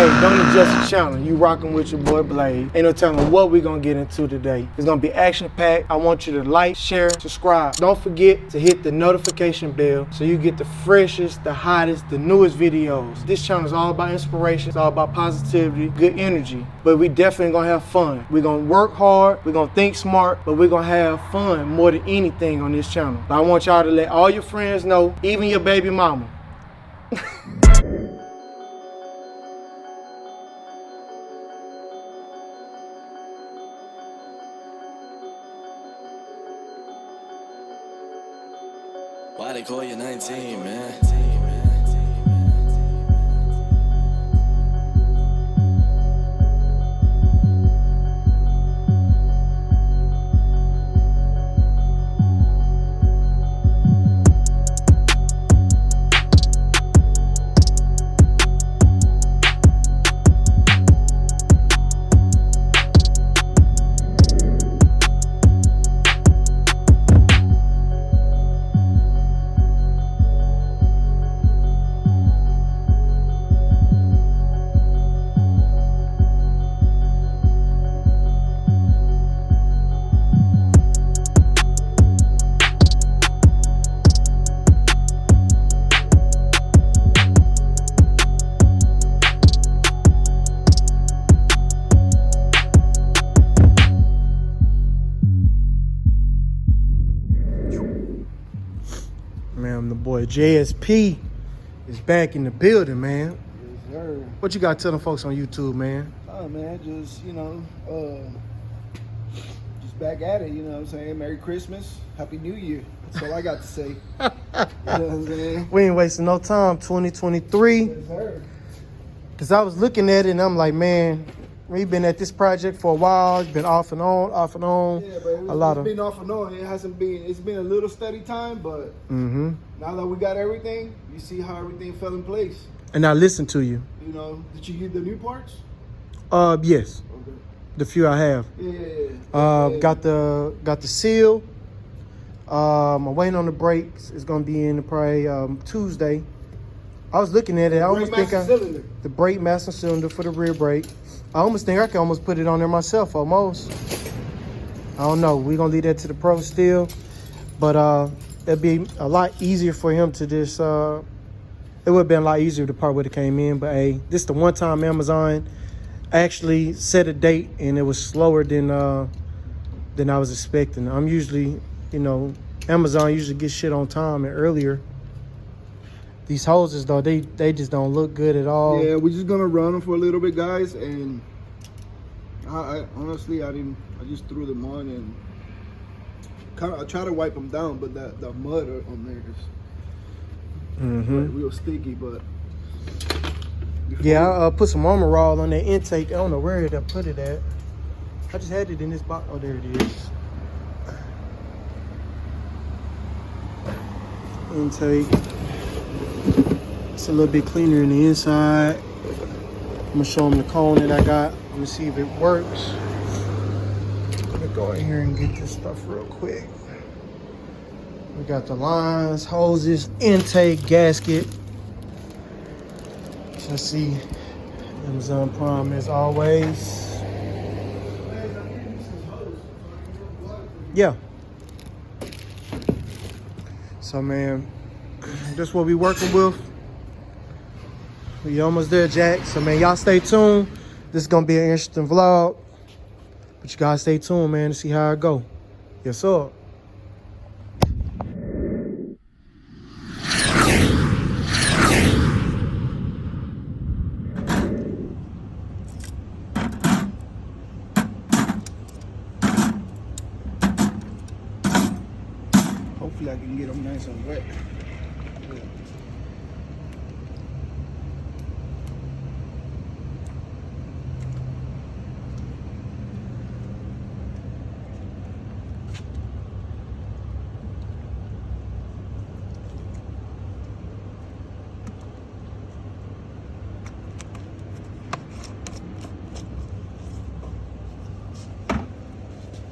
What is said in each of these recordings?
Hey, don't adjust the channel. You rocking with your boy Blade. Ain't no telling what we gonna get into today. It's gonna be action-packed. I want you to like, share, subscribe. Don't forget to hit the notification bell so you get the freshest, the hottest, the newest videos. This channel is all about inspiration. It's all about positivity, good energy. But we definitely gonna have fun. We're gonna work hard. We're gonna think smart, but we're gonna have fun more than anything on this channel. But I want y'all to let all your friends know, even your baby mama. Why they call you 19, man? Man, the boy JSP is back in the building, man. Yes, sir. What you got to tell them folks on YouTube, man? Oh man, just just back at it. You know what I'm saying? Merry Christmas, Happy New Year. That's all I got to say. You know what I'm saying? We ain't wasting no time. 2023. Yes, sir. Cause I was looking at it and I'm like, man, we've been at this project for a while. It's been off and on, off and on. Yeah, but it's been off and on. It hasn't been. It's been a little steady time, but now that we got everything, you see how everything fell in place. And I listened to you. You know, did you get the new parts? Yes, Okay. the few I have. Yeah. Got the seal. I'm waiting on the brakes. It's gonna be in probably Tuesday. I was looking at it. I almost think the brake master cylinder for the rear brake. I almost think I can almost put it on there myself, almost. I don't know. We're gonna leave that to the pro still, but it'd be a lot easier for him to just. It would have been a lot easier if the part would have came in, but hey, this is the one time Amazon actually set a date and it was slower than I was expecting. I'm usually, Amazon usually gets shit on time and earlier. These hoses though, they just don't look good at all. Yeah, we're just gonna run them for a little bit, guys. And I honestly, I just threw them on and I try to wipe them down, but the mud on there is real sticky. But yeah, I put some Armor All on that intake. I don't know where I put it at. I just had it in this box. Oh, there it is. Intake. It's a little bit cleaner in the inside. I'm gonna show them the cone that I got. Let me see if it works. Let me go in here and get this stuff real quick. We got the lines, hoses, intake, gasket. Let's see. Amazon Prime as always. Yeah. So man, that's what we working with. We almost there, Jack. So man, y'all stay tuned. This is gonna be an interesting vlog. But you guys stay tuned, man, to see how it go. Yes, sir. hopefully I can get them nice and wet. Yeah.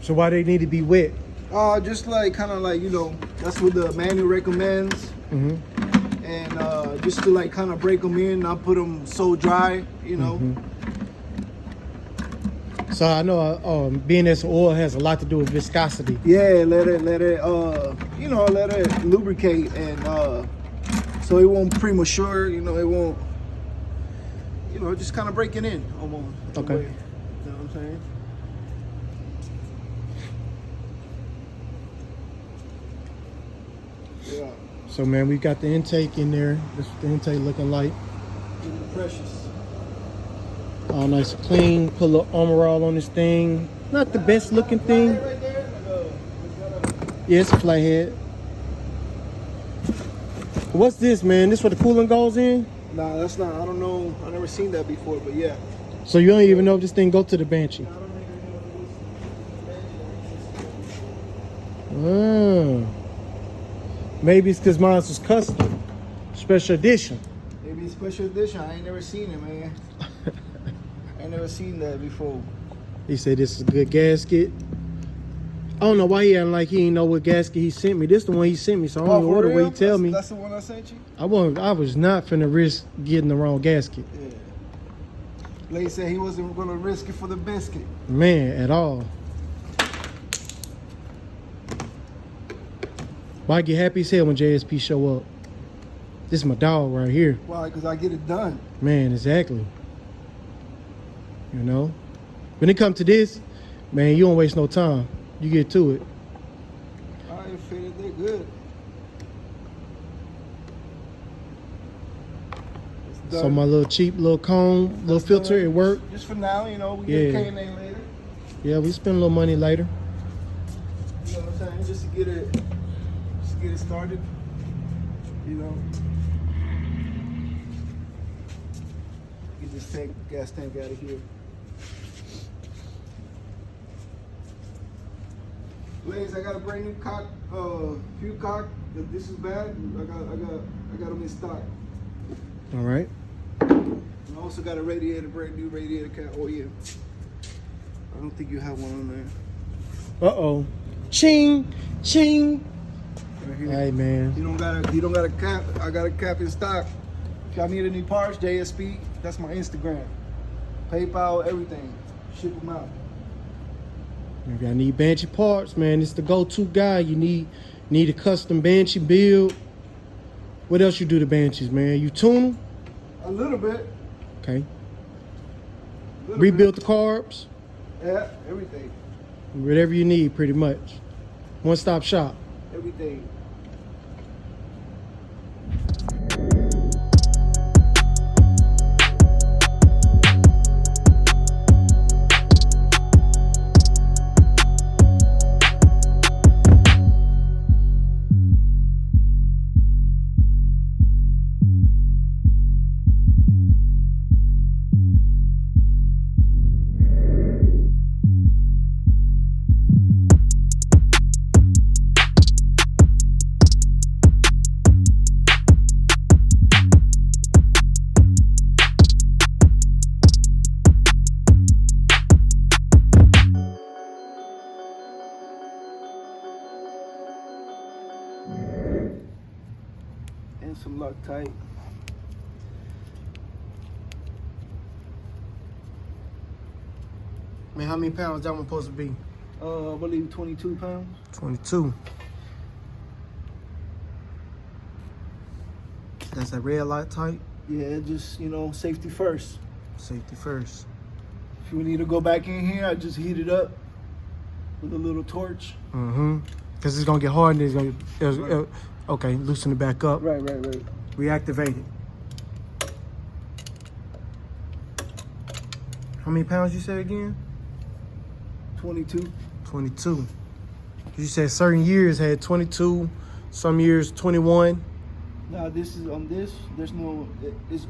So why they need to be wet? Just like kind of like, you know, that's what the manual recommends. Mm-hmm. And just to like kind of break them in, not put them so dry, you know. So I know being as oil has a lot to do with viscosity. Yeah, let it you know, let it lubricate, and so it won't premature, you know, it won't, you know, just kind of breaking in almost. Okay. You know what I'm saying? Yeah. So man, we got the intake in there. This is the intake looking like. Precious. All nice and clean. Put a little armor all on this thing. Not the best looking thing. Right there. Yeah, it's a flathead. What's this, man? This where the coolant goes in? Nah, that's not. I don't know. I never seen that before, but yeah. So you don't even know if this thing go to the Banshee. Maybe it's because mine was custom, special edition. Maybe special edition. I ain't never seen it, man. I ain't never seen that before. He said this is a good gasket. I don't know why he acting like he didn't know what gasket he sent me. This is the one he sent me, so I don't know what the way he tell me. That's the one I sent you? I was not finna risk getting the wrong gasket. Yeah. Lady said he wasn't gonna risk it for the biscuit. Man, at all. Well, I get happy as hell when JSP show up. This is my dog right here. Why? Because I get it done. Man, exactly. You know? When it comes to this, man, you don't waste no time. You get to it. I ain't fitted. They're good. So my little cheap little cone, little filter, it worked. Just for now, you know, we get K&A later. Yeah, we spend a little money later. You know what I'm saying? Just to get it started. You know. Get this gas tank out of here. Ladies, I got a brand new cock, fuel cock. If this is bad, I got them in stock. All right. And I also got a radiator, brand new radiator cap. Oh yeah. I don't think you have one on there. Uh-oh. Ching, ching. Right here. Hey man. You don't got a cap. I got a cap in stock. If y'all need any parts, JSP. That's my Instagram. PayPal, everything. Ship them out. If y'all need Banshee parts, man, it's the go-to guy. You need a custom Banshee build. What else you do to Banshees, man? You tune them? A little bit. Okay. Rebuild the carbs? Yeah, everything. Whatever you need, pretty much. One-stop shop. Everything. And some Loctite. Man, how many pounds that one supposed to be? I believe 22 pounds. 22. That's that red light type? Yeah, just, you know, safety first. Safety first. If we need to go back in here, I just heat it up with a little torch. Mm-hmm. Because it's going to get hard and it's going to... Okay, loosen it back up. Right. Reactivate it. How many pounds you said again? 22. 22. You said certain years had 22, some years 21. Now this is on this. There's no.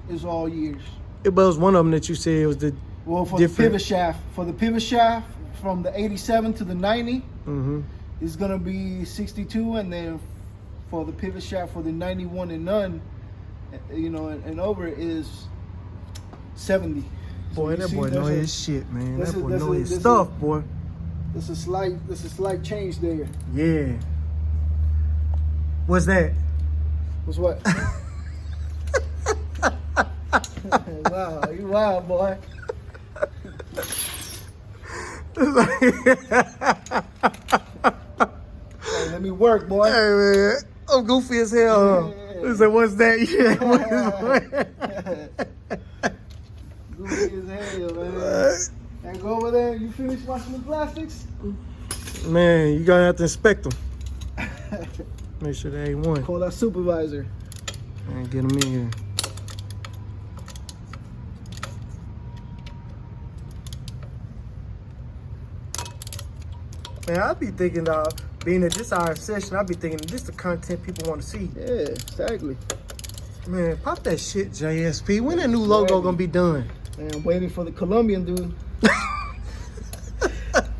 It's all years. It was one of them that you said it was the Well, for different. the pivot shaft, from the 87 to the 90, Mm-hmm. it's gonna be 62, and then for the pivot shaft for the 91 and none, you know, and over is 70. Boy, you that see boy know there's a- his shit, man. that's That a- boy that's know a- his that's stuff, boy. There's a slight change there. Yeah. What's that? What's what? Wow, you wild, boy. Hey, let me work, boy. Hey man, I'm goofy as hell. Yeah. He said, "What's that?" Yeah, Goofy as hell, man. And go over there. You finished washing the plastics? man, you gonna have to inspect them. Make sure they ain't one. Call that supervisor. And get them in here. Man, I be thinking, being that this our session, I be thinking this the content people want to see. Yeah, exactly. Man, pop that shit, JSP. When that new logo gonna be done? Man, I'm waiting for the Colombian dude.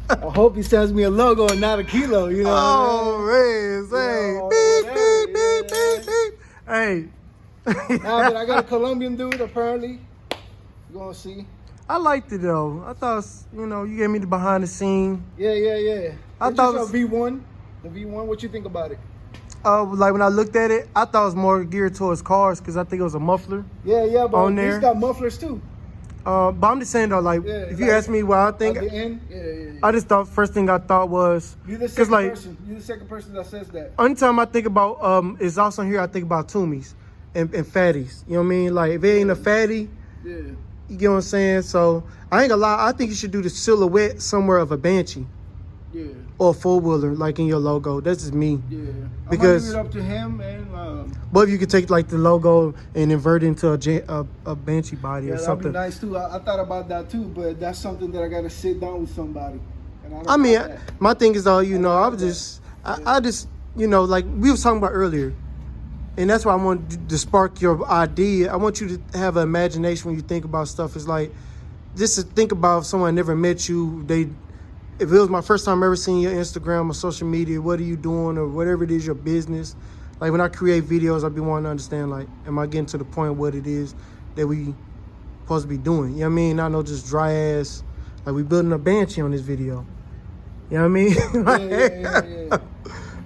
I hope he sends me a logo and not a kilo, you know Oh man, man. say beep, beep, beep, beep. Hey. Nah, but I got a Colombian dude, apparently. You're gonna see. I liked it though. I thought, you gave me the behind the scene. Yeah. I It's thought just a V1. The V1, what you think about it? Like when I looked at it, I thought it was more geared towards cars because I think it was a muffler. Yeah, but on he's there. got mufflers too. But I'm just saying though, like Yeah, if you like, ask me what I think, At the end, yeah. I just thought first thing I thought was You're the because second like person. You're the second person that says that. anytime I think about is also here I think about Toomies and fatties. You know what I mean? Like if it ain't a fatty, Yeah. you get what I'm saying? So I ain't gonna lie, I think you should do the silhouette somewhere of a Banshee Yeah. or a four-wheeler like in your logo. That's just me. Yeah. Because- I'm gonna leave it up to him, man. But if you could take like the logo and invert it into a Banshee body Yeah, or that'd be something. nice too. I thought about that too, but that's something that I gotta sit down with somebody. And don't I mean, got that. my thing is though, I like was that. just, I just, like we was talking about earlier, and that's why I want to spark your idea. I want you to have an imagination when you think about stuff. It's like, just to think about if someone never met you, if it was my first time ever seeing your Instagram or social media, what are you doing or whatever it is, your business. Like when I create videos, I be wanting to understand, like, am I getting to the point what it is that we supposed to be doing? You know what I mean? Not no just dry ass, like we building a Banshee on this video. You know what I mean? Yeah. Yeah.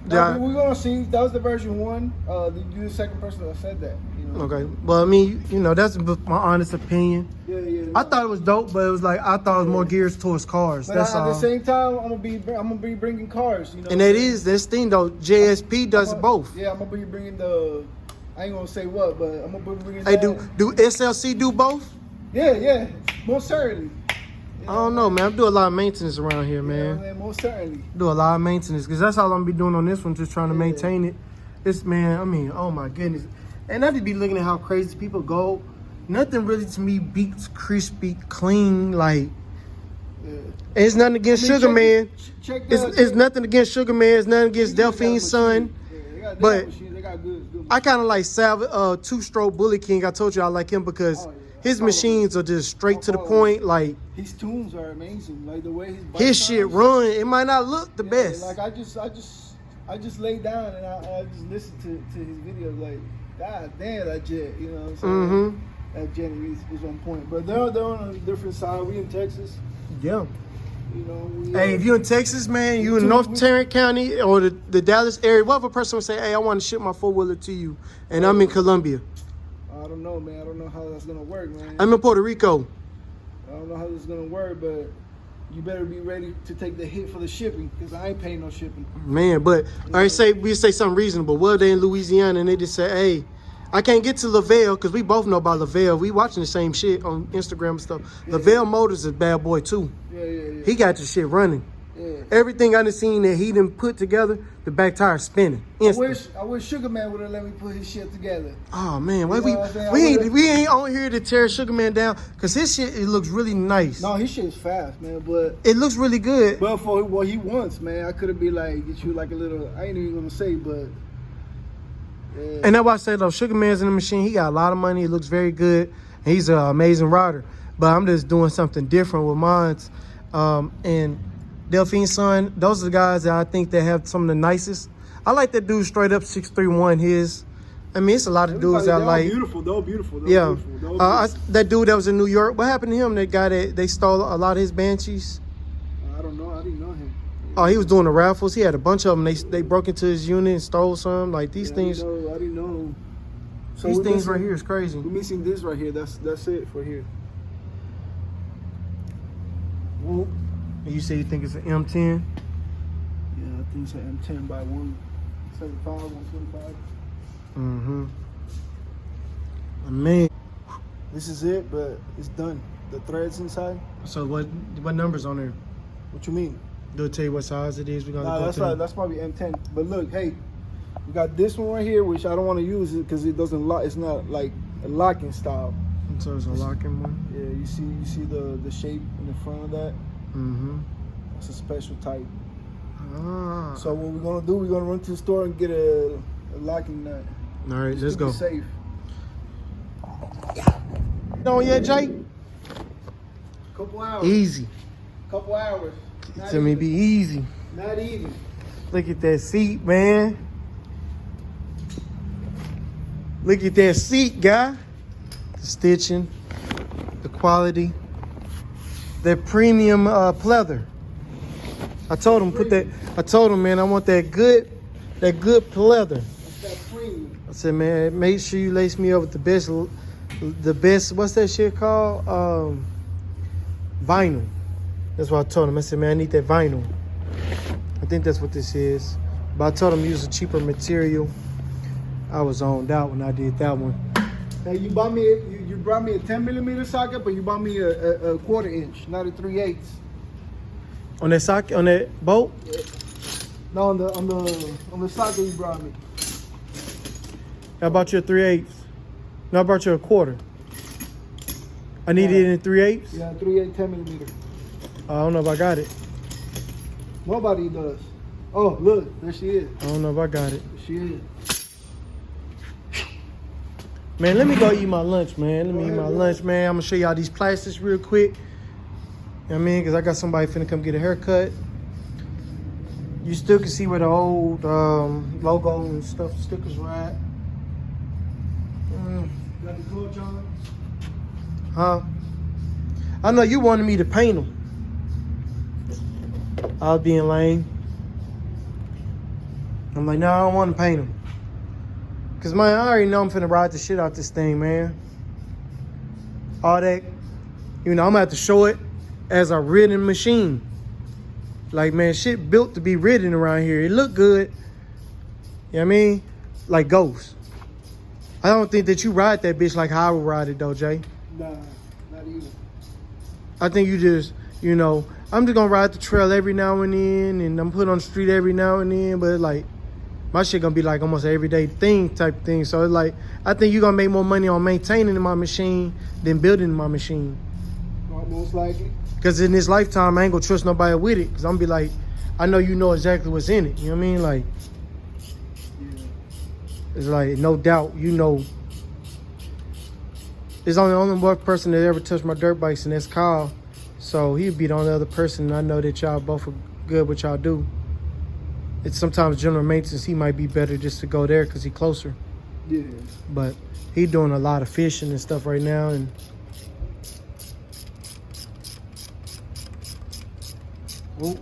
No, we're gonna see. That was the version 1. You're the second person that said that. Okay. Well, I mean, that's my honest opinion. Yeah. I thought it was dope, but it was like I thought it was more geared towards cars. But That's at all. the same time, I'm gonna be bringing cars. And that is this thing though. JSP does both. Yeah, I'm gonna be bringing the. I ain't gonna say what, but I'm gonna be bringing. Hey, that. do SLC do both? Yeah, most certainly. I don't know, man. I do a lot of maintenance around here, Yeah, man. most certainly. Do a lot of maintenance because that's all I'm gonna be doing on this one, just trying to maintain it. This man, I mean, oh my goodness. And I just be looking at how crazy people go. Nothing really to me beats crispy, clean, like. Yeah. And it's nothing against Sugar Man. It's nothing against Sugar Man. It's nothing against Delphine's son. Yeah, they But- got machines. They got good I kind of like Two-Stroke Bully King. I told you I like him because his machines are just straight to the point. Like His tunes are amazing. Like the way his shit run. It might not look the Yeah, best. Like I just lay down and I just listen to his videos. Like, God damn, that jet. You know what I'm saying? Mm-hmm. That jet is on point. But they're on a different side. We in Texas. Yeah. You know. Hey, if you're in Texas, man, you in North Tarrant County or the Dallas area, what if a person would say, hey, I want to ship my four-wheeler to you, and I'm in Colombia. I don't know, man. I don't know how that's gonna work, man. I'm in Puerto Rico. I don't know how this is gonna work, but you better be ready to take the hit for the shipping, because I ain't paying no shipping. Man, but all right, we say something reasonable. Well, they in Louisiana, and they just say, hey, I can't get to Lavelle, because we both know about Lavelle. We watching the same shit on Instagram and stuff. Lavelle Motors is a bad boy, too. Yeah. He got the shit running. Yeah. Everything I done seen that he done put together, the back tire spinning. Instant. I wish Sugar Man would have let me put his shit together. Oh man, why You know what I'm saying? we ain't on here to tear Sugar Man down because his shit it looks really nice. No, his shit is fast, man. But It looks really good. for what he wants, man, I could have been like, get you like a little. I ain't even gonna say, but. Yeah. And that's why I said though, Sugar Man's in the machine. He got a lot of money. He looks very good. And he's an amazing rider. But I'm just doing something different with mine. And Delphine's son, those are the guys that I think that have some of the nicest. I like that dude straight up 631 his. I mean, it's a lot of dudes that I like. Beautiful, though, beautiful. Yeah. Beautiful. That dude that was in New York, what happened to him? That guy that they stole a lot of his Banshees? I don't know. I didn't know him. Oh, he was doing the raffles. He had a bunch of them. They broke into his unit and stole some. Like these things. I didn't know. So These we're things missing- right here is crazy. We're missing this right here. That's it for here. Whoop. And you say you think it's an M10? Yeah, I think it's an M10 by 175, 125. Mm-hmm. Man. This is it, but it's done. The threads inside. So what numbers on there? What you mean? They'll tell you what size it is. We're gonna Nah, go to that's probably M10. But look, hey, we got this one right here, which I don't want to use it because it doesn't lock. It's not like a locking style. So it's a locking one. Yeah, you see the shape in the front of that. Mm-hmm. It's a special type. Ah. So what we're gonna do? We're gonna run to the store and get a locking nut. All right, Just let's to be go. Safe. On yet, Jay? Couple hours. Easy. Couple hours. Not Tell me even. be easy. Not even. Look at that seat, man. Look at that seat, guy. The stitching, the quality, that premium pleather. I told him man, I want that good pleather. It's that premium. I said, man, make sure you lace me up with the best, what's that shit called? Vinyl. That's what I told him. I said, man, I need that vinyl. I think that's what this is. But I told him use a cheaper material. I was zoned out when I did that one. Hey, you brought me a 10mm socket, but you bought me a 1/4 inch, not a 3/8. On that socket, on that bolt? No, on the socket you brought me. I bought you a 3/8. No, I brought you a 1/4. I needed it in 3/8. Yeah, 3/8 10mm. I don't know if I got it. Nobody does. Oh, look, there she is. I don't know if I got it. There she is. Man, let me go eat my lunch, man. Let me Go eat ahead, my bro. lunch, man. I'm gonna show y'all these plastics real quick. You know what I mean? Because I got somebody finna come get a haircut. You still can see where the old logo and stuff, stickers were at. Got the clutch on. Huh? I know you wanted me to paint them. I was being lame. I'm like, no, I don't want to paint them. Cause man, I already know I'm finna ride the shit out this thing, man. All that, I'm gonna have to show it as a ridden machine. Like, man, shit built to be ridden around here. It look good. You know what I mean? Like Ghost. I don't think that you ride that bitch like how I would ride it though, Jay. Nah, not even. I think you just, I'm just gonna ride the trail every now and then, and I'm put on the street every now and then, but like, my shit gonna be like almost an everyday thing type thing. So it's like, I think you're gonna make more money on maintaining my machine than building my machine. Most likely. Cause in this lifetime, I ain't gonna trust nobody with it. Cause I'm gonna be like, I know you know exactly what's in it. You know what I mean? Like, Yeah. it's like, no doubt, there's only one person that ever touched my dirt bikes, and that's Kyle. So he'd be the only other person. I know that y'all both are good what y'all do. It's sometimes general maintenance, he might be better just to go there because he's closer. Yeah. But he doing a lot of fishing and stuff right now. And Oh,